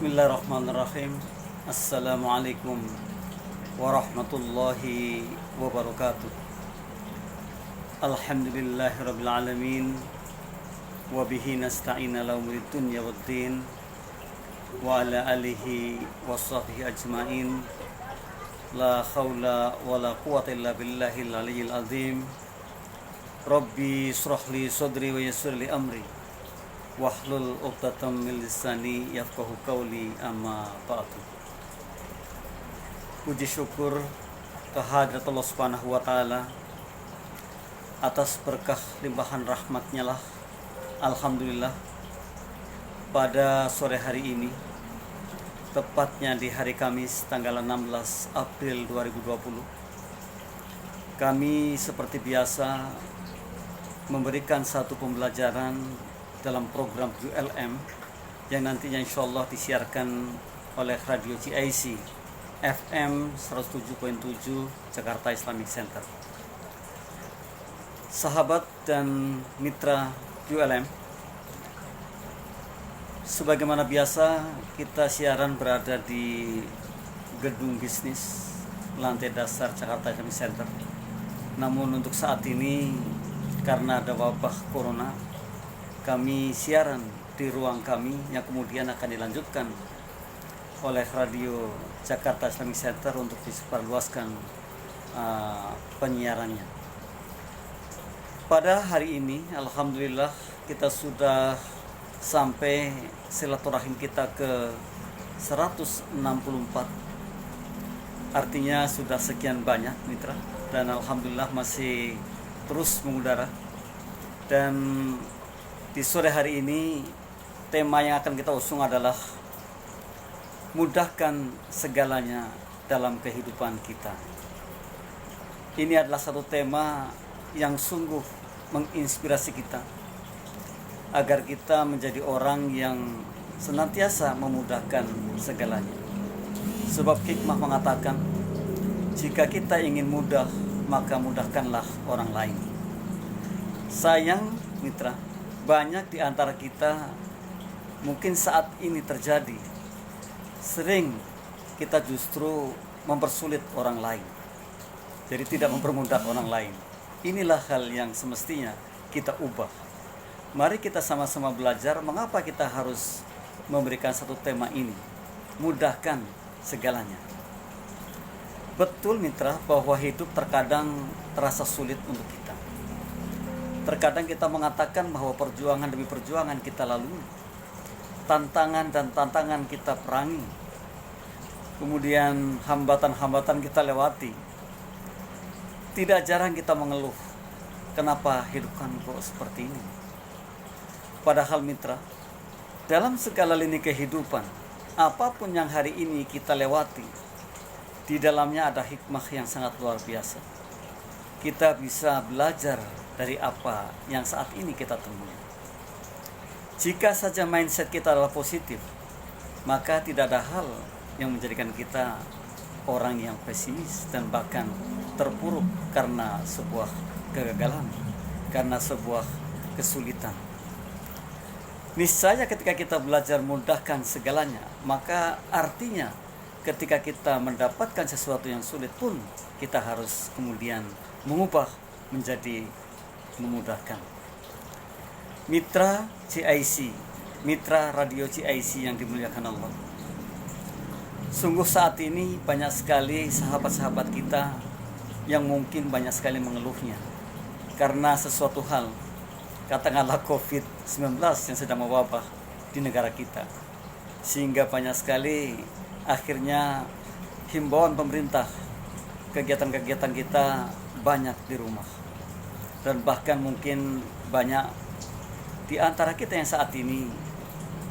Bismillahirrahmanirrahim. Assalamualaikum warahmatullahi wabarakatuh. Alhamdulillahirabbil alamin wa bihi nasta'in ala umuri dunya waddin wa ala alihi washabbihi ajmain. La haula wala quwwata illa billahil aliyyil azim. Rabbi shrah li sadri wa yassir li amri wahlul 'uqdatam min lisani yafqahu qawli, amma ba'du. Puji syukur kehadirat Allah Subhanahu wa taala atas berkah limpahan rahmatnya lah, alhamdulillah, pada sore hari ini, tepatnya di hari Kamis tanggal 16 April 2020, kami seperti biasa memberikan satu pembelajaran dalam program ULM yang nantinya insya Allah disiarkan oleh Radio CIC FM 107.7 Jakarta Islamic Center. Sahabat dan mitra ULM, sebagaimana biasa kita siaran berada di gedung bisnis lantai dasar Jakarta Islamic Center. Namun untuk saat ini karena ada wabah corona, kami siaran di ruang kami yang kemudian akan dilanjutkan oleh Radio Jakarta Islamic Center untuk disebarluaskan penyiarannya. Pada hari ini, alhamdulillah, kita sudah sampai silaturahim kita ke 164. Artinya sudah sekian banyak mitra, dan alhamdulillah masih terus mengudara. Dan di sore hari ini tema yang akan kita usung adalah mudahkan segalanya dalam kehidupan kita. Ini adalah satu tema yang sungguh menginspirasi kita agar kita menjadi orang yang senantiasa memudahkan segalanya. Sebab hikmah mengatakan, jika kita ingin mudah, maka mudahkanlah orang lain. Sayang mitra, banyak di antara kita mungkin saat ini terjadi, sering kita justru mempersulit orang lain, jadi tidak mempermudah orang lain. Inilah hal yang semestinya kita ubah. Mari kita sama-sama belajar mengapa kita harus memberikan satu tema ini, mudahkan segalanya. Betul mitra, bahwa hidup terkadang terasa sulit untuk kita. Terkadang kita mengatakan bahwa perjuangan demi perjuangan kita lalui, tantangan dan tantangan kita perangi, kemudian hambatan-hambatan kita lewati. Tidak jarang kita mengeluh, kenapa hidupkan kok seperti ini? Padahal mitra, dalam segala lini kehidupan, apapun yang hari ini kita lewati, di dalamnya ada hikmah yang sangat luar biasa. Kita bisa belajar dari apa yang saat ini kita temui. Jika saja mindset kita adalah positif, maka tidak ada hal yang menjadikan kita orang yang pesimis dan bahkan terpuruk karena sebuah kegagalan, karena sebuah kesulitan. Niscaya ketika kita belajar mudahkan segalanya, maka artinya ketika kita mendapatkan sesuatu yang sulit pun, kita harus kemudian mengubah menjadi memudahkan. Mitra CIC, mitra Radio CIC yang dimuliakan Allah, sungguh saat ini banyak sekali sahabat-sahabat kita yang mungkin banyak sekali mengeluhnya karena sesuatu hal, katakanlah COVID-19 yang sedang mewabah di negara kita, sehingga banyak sekali akhirnya himbauan pemerintah, kegiatan-kegiatan kita banyak di rumah. Dan bahkan mungkin banyak di antara kita yang saat ini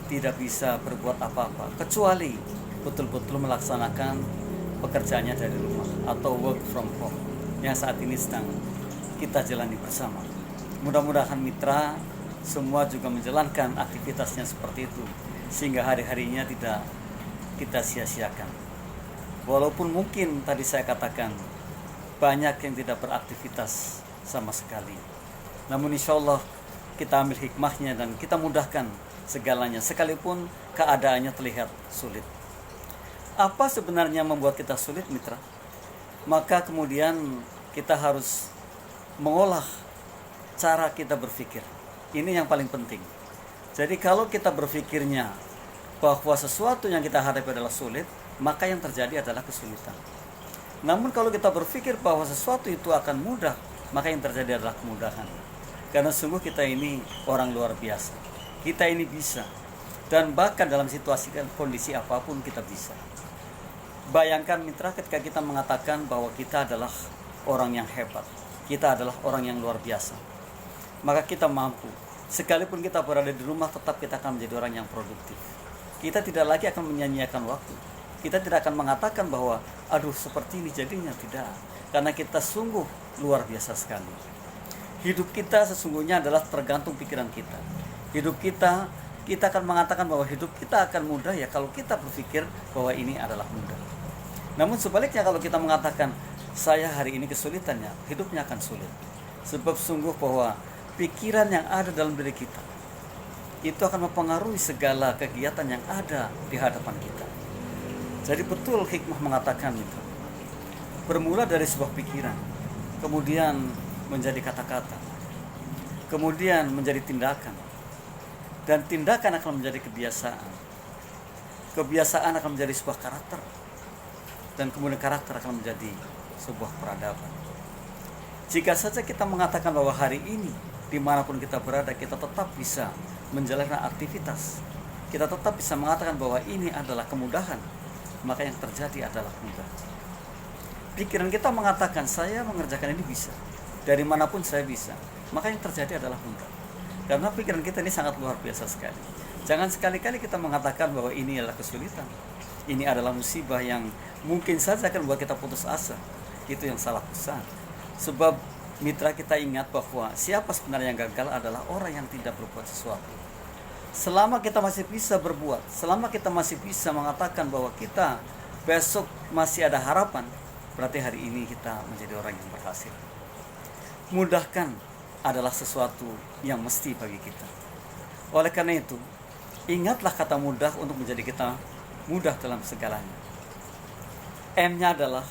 tidak bisa berbuat apa-apa kecuali betul-betul melaksanakan pekerjaannya dari rumah atau work from home yang saat ini sedang kita jalani bersama. Mudah-mudahan mitra semua juga menjalankan aktivitasnya seperti itu, sehingga hari-harinya tidak kita sia-siakan. Walaupun mungkin tadi saya katakan banyak yang tidak beraktivitas sama sekali, namun insya Allah kita ambil hikmahnya dan kita mudahkan segalanya, sekalipun keadaannya terlihat sulit. Apa sebenarnya membuat kita sulit, mitra? Maka kemudian kita harus mengolah cara kita berpikir. Ini yang paling penting. Jadi kalau kita berpikirnya bahwa sesuatu yang kita hadapi adalah sulit, maka yang terjadi adalah kesulitan. Namun kalau kita berpikir bahwa sesuatu itu akan mudah, maka yang terjadi adalah kemudahan. Karena sungguh kita ini orang luar biasa. Kita ini bisa. Dan bahkan dalam situasi dan kondisi apapun kita bisa. Bayangkan mitra, ketika kita mengatakan bahwa kita adalah orang yang hebat, kita adalah orang yang luar biasa, maka kita mampu. Sekalipun kita berada di rumah, tetap kita akan menjadi orang yang produktif. Kita tidak lagi akan menyanyiakan waktu. Kita tidak akan mengatakan bahwa aduh seperti ini jadinya, tidak. Karena kita sungguh luar biasa sekali. Hidup kita sesungguhnya adalah tergantung pikiran kita. Hidup kita akan mengatakan bahwa hidup kita akan mudah ya kalau kita berpikir bahwa ini adalah mudah. Namun sebaliknya kalau kita mengatakan saya hari ini kesulitannya, hidupnya akan sulit. Sebab sungguh bahwa pikiran yang ada dalam diri kita itu akan mempengaruhi segala kegiatan yang ada di hadapan kita. Jadi betul hikmah mengatakan itu. Bermula dari sebuah pikiran, kemudian menjadi kata-kata, kemudian menjadi tindakan, dan tindakan akan menjadi kebiasaan. Kebiasaan akan menjadi sebuah karakter, dan kemudian karakter akan menjadi sebuah peradaban. Jika saja kita mengatakan bahwa hari ini dimanapun kita berada, kita tetap bisa menjalankan aktivitas, kita tetap bisa mengatakan bahwa ini adalah kemudahan, maka yang terjadi adalah mudah. Pikiran kita mengatakan saya mengerjakan ini bisa, dari manapun saya bisa, maka yang terjadi adalah mudah. Karena pikiran kita ini sangat luar biasa sekali. Jangan sekali-kali kita mengatakan bahwa ini adalah kesulitan, ini adalah musibah yang mungkin saja akan membuat kita putus asa. Itu yang salah besar. Sebab mitra, kita ingat bahwa siapa sebenarnya yang gagal adalah orang yang tidak berbuat sesuatu. Selama kita masih bisa berbuat, selama kita masih bisa mengatakan bahwa kita besok masih ada harapan, berarti hari ini kita menjadi orang yang berhasil. Mudahkan adalah sesuatu yang mesti bagi kita. Oleh karena itu, ingatlah kata mudah untuk menjadi kita mudah dalam segalanya. M-nya adalah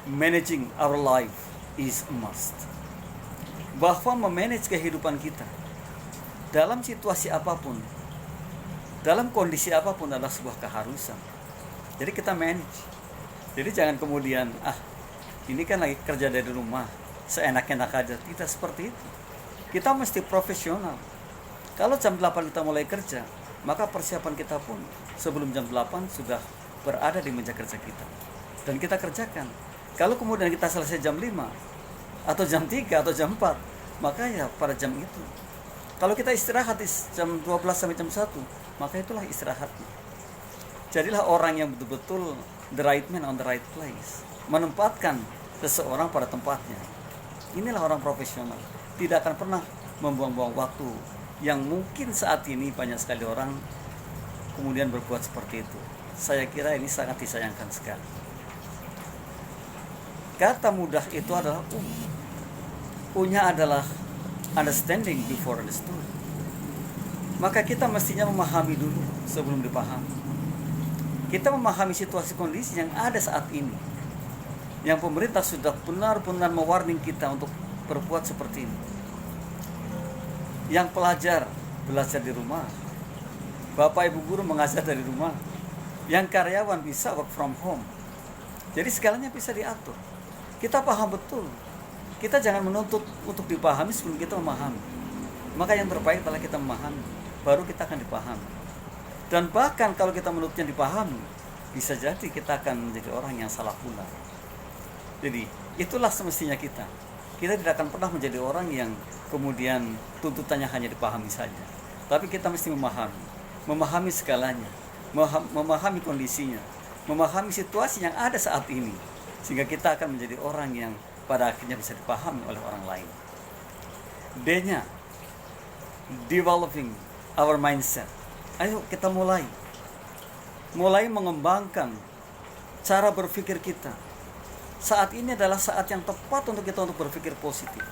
managing our life is a must. Bahwa memanage kehidupan kita dalam situasi apapun, dalam kondisi apapun adalah sebuah keharusan. Jadi kita manage. Jadi jangan kemudian ini kan lagi kerja dari rumah, seenak-enak aja. Tidak seperti itu. Kita mesti profesional. Kalau jam 8 kita mulai kerja, maka persiapan kita pun sebelum jam 8 sudah berada di meja kerja kita, dan kita kerjakan. Kalau kemudian kita selesai jam 5 atau jam 3 atau jam 4, maka ya pada jam itu. Kalau kita istirahat di jam 12 sampai jam 1, maka itulah istirahatnya. Jadilah orang yang betul-betul the right man on the right place, menempatkan seseorang pada tempatnya. Inilah orang profesional. Tidak akan pernah membuang-buang waktu, yang mungkin saat ini banyak sekali orang kemudian berbuat seperti itu. Saya kira ini sangat disayangkan sekali. Kata mudah itu adalah U-nya adalah understanding before understood. Maka kita mestinya memahami dulu sebelum dipahami. Kita memahami situasi kondisi yang ada saat ini, yang pemerintah sudah benar-benar mewarning kita untuk berbuat seperti ini. Yang pelajar belajar di rumah, bapak ibu guru mengajar dari rumah, yang karyawan bisa work from home. Jadi segalanya bisa diatur. Kita paham betul. Kita jangan menuntut untuk dipahami sebelum kita memahami. Maka yang terbaik adalah kita memahami, baru kita akan dipahami. Dan bahkan kalau kita menuntutnya dipahami, bisa jadi kita akan menjadi orang yang salah pula. Jadi itulah semestinya kita. Kita tidak akan pernah menjadi orang yang kemudian tuntutannya hanya dipahami saja. Tapi kita mesti memahami segalanya, memahami kondisinya, memahami situasi yang ada saat ini, sehingga kita akan menjadi orang yang pada akhirnya bisa dipahami oleh orang lain. D-nya, developing our mindset. Ayo kita mulai mengembangkan cara berpikir kita. Saat ini adalah saat yang tepat untuk kita untuk berpikir positif.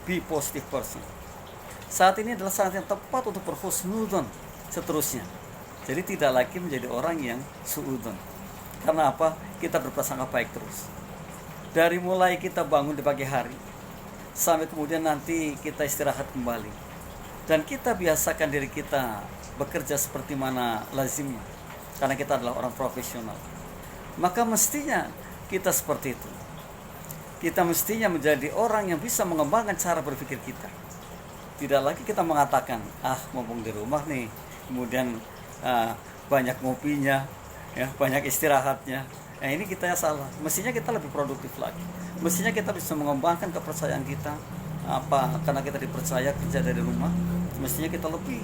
Be positive person. Saat ini adalah saat yang tepat untuk berhusnudzon seterusnya. Jadi tidak lagi menjadi orang yang suudon. Karena apa? Kita berprasangka baik terus. Dari mulai kita bangun di pagi hari sampai kemudian nanti kita istirahat kembali. Dan kita biasakan diri kita bekerja seperti mana lazimnya. Karena kita adalah orang profesional. Maka mestinya kita seperti itu. Kita mestinya menjadi orang yang bisa mengembangkan cara berpikir kita. Tidak lagi kita mengatakan, mumpung di rumah nih, kemudian banyak ngopinya, ya, banyak istirahatnya. Nah, ini kita yang salah. Mestinya kita lebih produktif lagi. Mestinya kita bisa mengembangkan kepercayaan kita. Karena kita dipercaya kerja dari rumah, mestinya kita lebih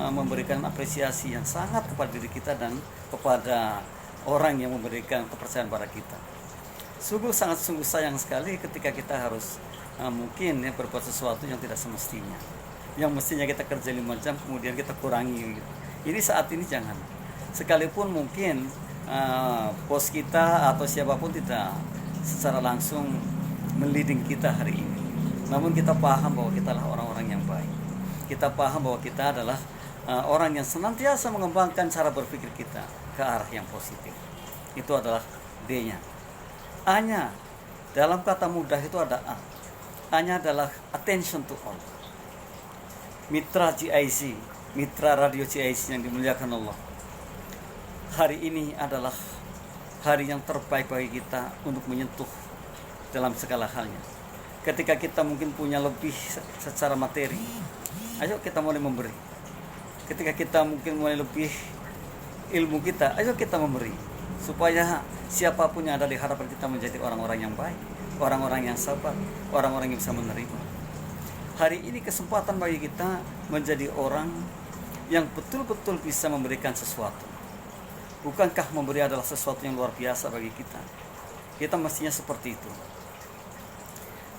memberikan apresiasi yang sangat kepada diri kita dan kepada orang yang memberikan kepercayaan pada kita. Sungguh sayang sekali ketika kita harus mungkin berbuat sesuatu yang tidak semestinya. Yang mestinya kita kerja 5 jam kemudian kita kurangi gitu. Ini saat ini jangan. Sekalipun mungkin bos kita atau siapapun tidak secara langsung meliding kita hari ini. Namun kita paham bahwa kita adalah orang-orang yang baik. Kita paham bahwa kita adalah orang yang senantiasa mengembangkan cara berpikir kita ke arah yang positif. Itu adalah D-nya. A-nya, dalam kata mudah itu ada A. A-nya adalah attention to all. Mitra GIC, mitra radio GIC yang dimuliakan Allah. Hari ini adalah hari yang terbaik bagi kita untuk menyentuh dalam segala halnya. Ketika kita mungkin punya lebih secara materi, ayo kita mulai memberi. Ketika kita mungkin mulai lebih ilmu kita, ayo kita memberi. Supaya siapapun yang ada di hadapan kita menjadi orang-orang yang baik, orang-orang yang sabar, orang-orang yang bisa menerima. Hari ini kesempatan bagi kita menjadi orang yang betul-betul bisa memberikan sesuatu. Bukankah memberi adalah sesuatu yang luar biasa bagi kita? Kita mestinya seperti itu.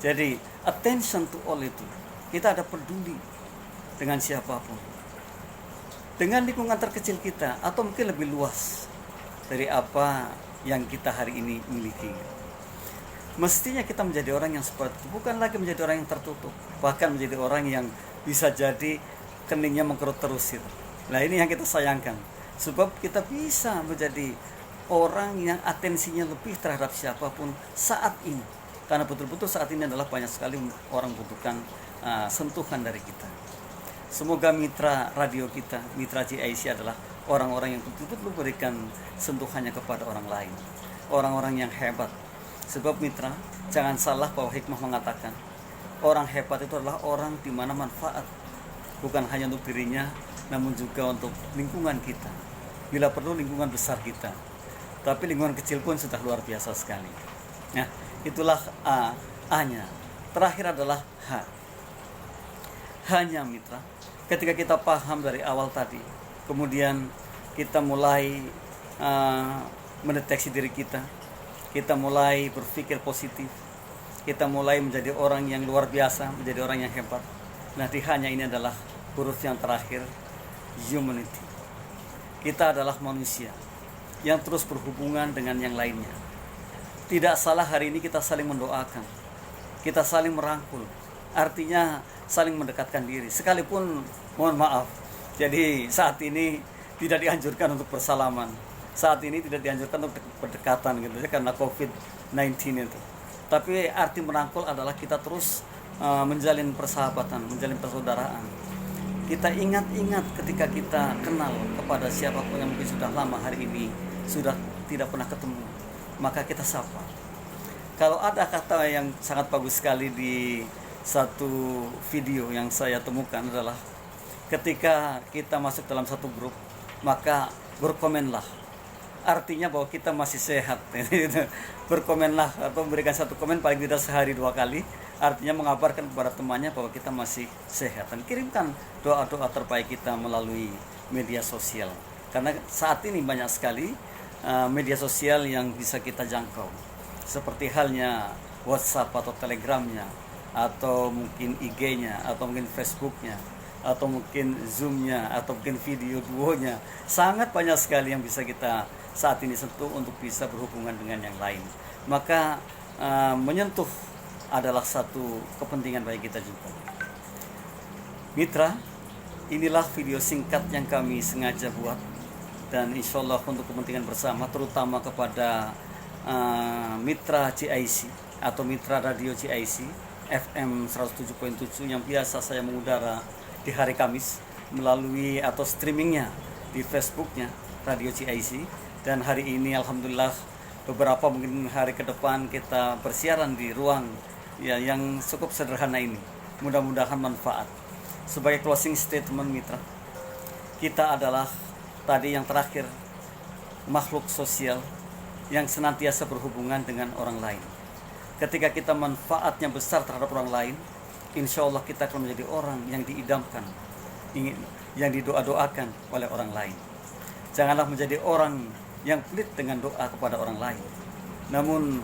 Jadi attention to all itu, kita ada peduli dengan siapapun, dengan lingkungan terkecil kita, atau mungkin lebih luas dari apa yang kita hari ini miliki. Mestinya kita menjadi orang yang seperti itu, bukan lagi menjadi orang yang tertutup, bahkan menjadi orang yang bisa jadi keningnya mengkerut terus itu. Nah, ini yang kita sayangkan, sebab kita bisa menjadi orang yang atensinya lebih terhadap siapapun saat ini, karena betul-betul saat ini adalah banyak sekali orang membutuhkan sentuhan dari kita. Semoga mitra radio kita, mitra GIC adalah orang-orang yang betul-betul memberikan sentuhannya kepada orang lain, orang-orang yang hebat. Sebab mitra, jangan salah bahwa hikmah mengatakan orang hebat itu adalah orang di mana manfaat bukan hanya untuk dirinya, namun juga untuk lingkungan kita. Bila perlu lingkungan besar kita, tapi lingkungan kecil pun sudah luar biasa sekali. Nah, itulah A-nya. Terakhir adalah H. H-nya mitra, ketika kita paham dari awal tadi, kemudian kita mulai mendeteksi diri kita mulai berpikir positif, kita mulai menjadi orang yang luar biasa, menjadi orang yang hebat. Nah, di hanya ini adalah huruf yang terakhir, humanity. Kita adalah manusia yang terus berhubungan dengan yang lainnya. Tidak salah hari ini kita saling mendoakan, kita saling merangkul, artinya saling mendekatkan diri. Sekalipun, mohon maaf, jadi saat ini tidak dianjurkan untuk bersalaman. Saat ini tidak dianjurkan untuk berdekatan gitu ya, karena COVID-19 itu. Tapi arti merangkul adalah kita terus menjalin persahabatan, menjalin persaudaraan. Kita ingat-ingat ketika kita kenal kepada siapapun yang mungkin sudah lama hari ini sudah tidak pernah ketemu, maka kita sapa. Kalau ada kata yang sangat bagus sekali di satu video yang saya temukan adalah ketika kita masuk dalam satu grup, maka berkomenlah. Artinya bahwa kita masih sehat. Berkomenlah atau memberikan satu komen paling tidak sehari 2 kali, artinya mengabarkan kepada temannya bahwa kita masih sehat. Dan kirimkan doa-doa terbaik kita melalui media sosial, karena saat ini banyak sekali media sosial yang bisa kita jangkau, seperti halnya WhatsApp atau Telegramnya, atau mungkin IG-nya, atau mungkin Facebook-nya, atau mungkin Zoom-nya, atau mungkin video duonya. Sangat banyak sekali yang bisa kita saat ini sentuh untuk bisa berhubungan dengan yang lain. Maka menyentuh adalah satu kepentingan bagi kita juga. Mitra, inilah video singkat yang kami sengaja buat, dan insya Allah untuk kepentingan bersama, terutama kepada mitra GIC atau mitra radio GIC FM 107.7 yang biasa saya mengudara di hari Kamis melalui atau streamingnya di Facebooknya Radio GIC. Dan hari ini alhamdulillah beberapa mungkin hari ke depan kita bersiaran di ruang ya yang cukup sederhana ini. Mudah-mudahan manfaat. Sebagai closing statement mitra, kita adalah tadi yang terakhir makhluk sosial yang senantiasa berhubungan dengan orang lain. Ketika kita manfaatnya besar terhadap orang lain, insya Allah kita akan menjadi orang yang diidamkan, yang didoa-doakan oleh orang lain. Janganlah menjadi orang yang pelit dengan doa kepada orang lain. Namun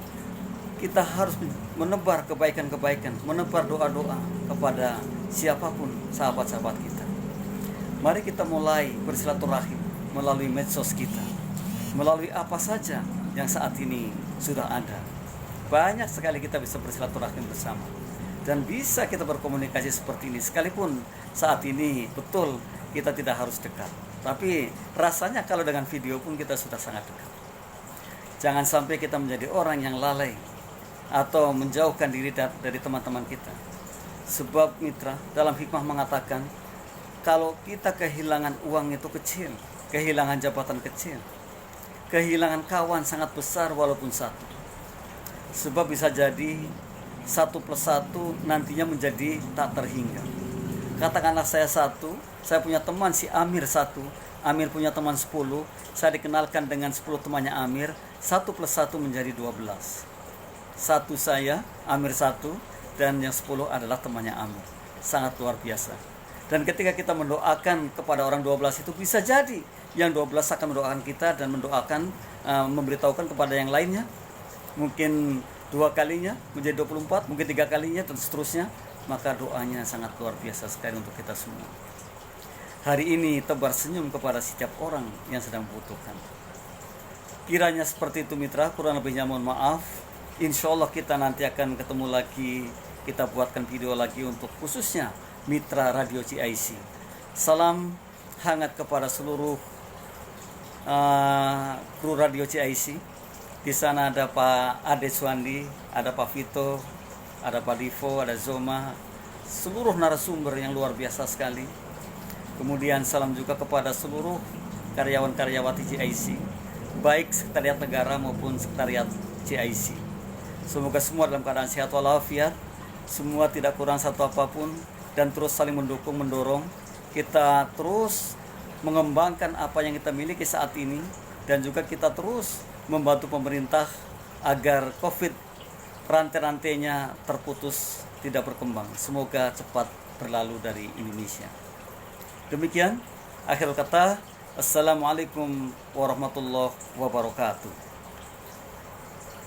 kita harus menebar kebaikan-kebaikan, menebar doa-doa kepada siapapun sahabat-sahabat kita. Mari kita mulai bersilaturahim melalui medsos kita, melalui apa saja yang saat ini sudah ada. Banyak sekali kita bisa bersilaturahim bersama dan bisa kita berkomunikasi seperti ini. Sekalipun saat ini betul kita tidak harus dekat, tapi rasanya kalau dengan video pun kita sudah sangat dekat. Jangan sampai kita menjadi orang yang lalai atau menjauhkan diri dari teman-teman kita. Sebab mitra dalam hikmah mengatakan, kalau kita kehilangan uang itu kecil, kehilangan jabatan kecil, kehilangan kawan sangat besar walaupun satu. Sebab bisa jadi 1 + 1 nantinya menjadi tak terhingga. Katakanlah saya satu, saya punya teman si Amir 1, Amir punya teman 10, saya dikenalkan dengan 10 temannya Amir, 1 + 1 menjadi 12. Satu saya, Amir 1, dan yang 10 adalah temannya Amir. Sangat luar biasa. Dan ketika kita mendoakan kepada orang 12 itu, bisa jadi yang 12 akan mendoakan kita dan mendoakan, memberitahukan kepada yang lainnya. Mungkin 2 kalinya menjadi 24, mungkin 3 kalinya dan seterusnya. Maka doanya sangat luar biasa sekali untuk kita semua. Hari ini tebar senyum kepada setiap orang yang sedang membutuhkan. Kiranya seperti itu mitra, kurang lebihnya mohon maaf. Insya Allah kita nanti akan ketemu lagi, kita buatkan video lagi untuk khususnya mitra Radio GIC. Salam hangat kepada seluruh kru Radio GIC. Di sana ada Pak Ade Suwandi, ada Pak Vito, ada Pak Divo, ada Zoma, seluruh narasumber yang luar biasa sekali. Kemudian salam juga kepada seluruh karyawan-karyawati GIC, baik sekretariat negara maupun sekretariat GIC. Semoga semua dalam keadaan sehat walafiat, semua tidak kurang satu apapun, dan terus saling mendukung, mendorong. Kita terus mengembangkan apa yang kita miliki saat ini, dan juga kita terus membantu pemerintah agar COVID rantai-rantainya terputus, tidak berkembang. Semoga cepat berlalu dari Indonesia. Demikian, akhir kata, Assalamualaikum warahmatullahi wabarakatuh.